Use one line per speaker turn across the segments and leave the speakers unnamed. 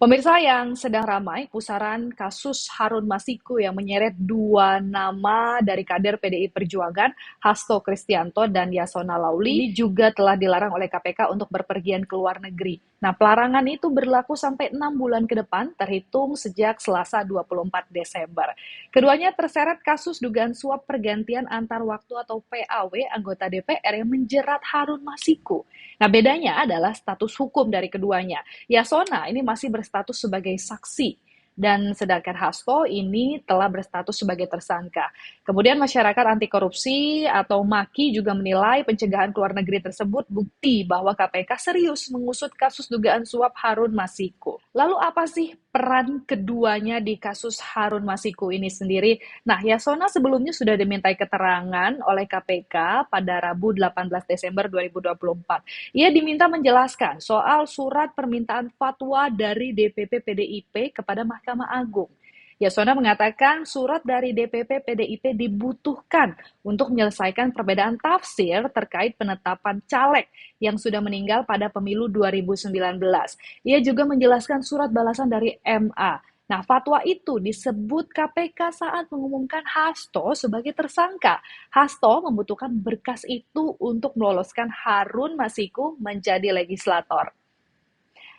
Pemirsa yang sedang ramai, pusaran kasus Harun Masiku yang menyeret dua nama dari kader PDI Perjuangan, Hasto Kristianto dan Yasona Lauli, ini juga telah dilarang oleh KPK untuk berpergian ke luar negeri. Nah, pelarangan itu berlaku sampai 6 bulan ke depan, terhitung sejak Selasa 24 Desember. Keduanya terseret kasus dugaan suap pergantian antar waktu atau PAW anggota DPR yang menjerat Harun Masiku. Nah, bedanya adalah status hukum dari keduanya. Yasona ini masih berstatus sebagai saksi dan sedangkan Hasto ini telah berstatus sebagai tersangka. Kemudian masyarakat anti korupsi atau MAKI juga menilai pencegahan ke luar negeri tersebut bukti bahwa KPK serius mengusut kasus dugaan suap Harun Masiku. Lalu apa sih peran keduanya di kasus Harun Masiku ini sendiri? Nah, Yasona sebelumnya sudah dimintai keterangan oleh KPK pada Rabu 18 Desember 2024. Ia diminta menjelaskan soal surat permintaan fatwa dari DPP PDIP kepada Mahkamah Agung. Yasona mengatakan surat dari DPP PDIP dibutuhkan untuk menyelesaikan perbedaan tafsir terkait penetapan caleg yang sudah meninggal pada pemilu 2019. Ia juga menjelaskan surat balasan dari MA. Nah, fatwa itu disebut KPK saat mengumumkan Hasto sebagai tersangka. Hasto membutuhkan berkas itu untuk meloloskan Harun Masiku menjadi legislator.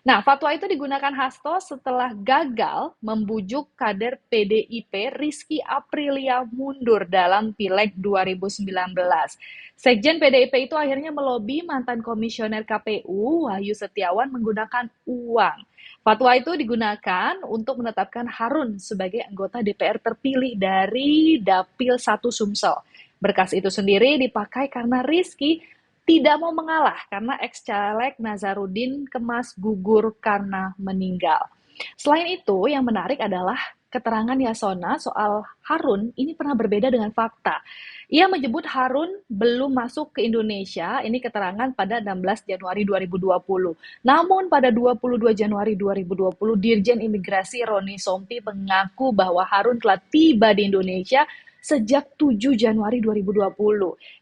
Nah, fatwa itu digunakan Hasto setelah gagal membujuk kader PDIP Rizky Aprilia mundur dalam Pileg 2019. Sekjen PDIP itu akhirnya melobi mantan komisioner KPU Wahyu Setiawan menggunakan uang. Fatwa itu digunakan untuk menetapkan Harun sebagai anggota DPR terpilih dari Dapil 1 Sumsel. Berkas itu sendiri dipakai karena Rizky tidak mau mengalah karena ex-caleg Nazarudin Kemas gugur karena meninggal. Selain itu, yang menarik adalah keterangan Yasona soal Harun ini pernah berbeda dengan fakta. Ia menyebut Harun belum masuk ke Indonesia, ini keterangan pada 16 Januari 2020. Namun pada 22 Januari 2020, Dirjen Imigrasi Roni Sompi mengaku bahwa Harun telah tiba di Indonesia sejak 7 Januari 2020.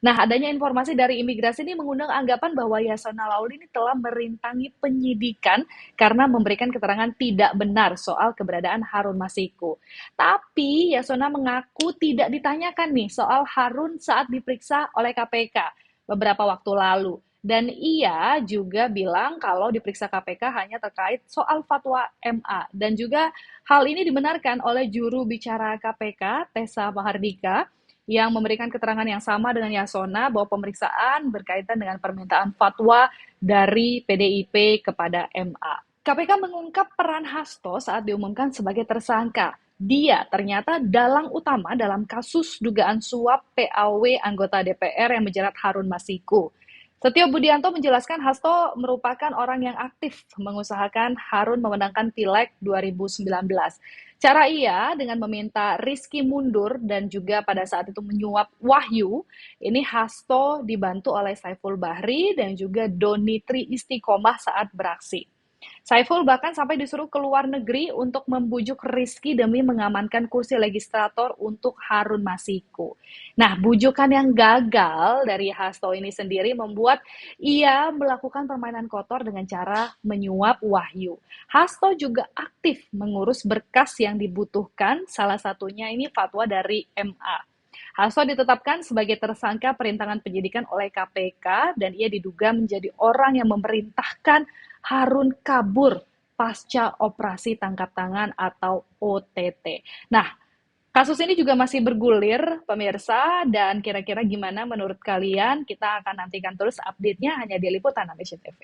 Nah, adanya informasi dari imigrasi ini mengundang anggapan bahwa Yasona Lauli ini telah merintangi penyidikan karena memberikan keterangan tidak benar soal keberadaan Harun Masiku. Tapi Yasona mengaku tidak ditanyakan nih soal Harun saat diperiksa oleh KPK beberapa waktu lalu. Dan ia juga bilang kalau diperiksa KPK hanya terkait soal fatwa MA. Dan juga hal ini dibenarkan oleh juru bicara KPK, Tessa Mahardika, yang memberikan keterangan yang sama dengan Yasona bahwa pemeriksaan berkaitan dengan permintaan fatwa dari PDIP kepada MA. KPK mengungkap peran Hasto saat diumumkan sebagai tersangka. Dia ternyata dalang utama dalam kasus dugaan suap PAW anggota DPR yang menjerat Harun Masiku. Setio Budianto menjelaskan Hasto merupakan orang yang aktif mengusahakan Harun memenangkan Pileg 2019. Cara ia dengan meminta Rizky mundur dan juga pada saat itu menyuap Wahyu, ini Hasto dibantu oleh Saiful Bahri dan juga Donitri Istiqomah saat beraksi. Saiful bahkan sampai disuruh ke luar negeri untuk membujuk Rizky demi mengamankan kursi legislator untuk Harun Masiku. Nah, bujukan yang gagal dari Hasto ini sendiri membuat ia melakukan permainan kotor dengan cara menyuap Wahyu. Hasto juga aktif mengurus berkas yang dibutuhkan, salah satunya ini fatwa dari MA. Hasto ditetapkan sebagai tersangka perintangan penyidikan oleh KPK dan ia diduga menjadi orang yang memerintahkan Harun kabur pasca operasi tangkap tangan atau OTT. Nah, kasus ini juga masih bergulir, pemirsa, dan kira-kira gimana menurut kalian? Kita akan nantikan terus update-nya hanya di Liputan Indonesia TV.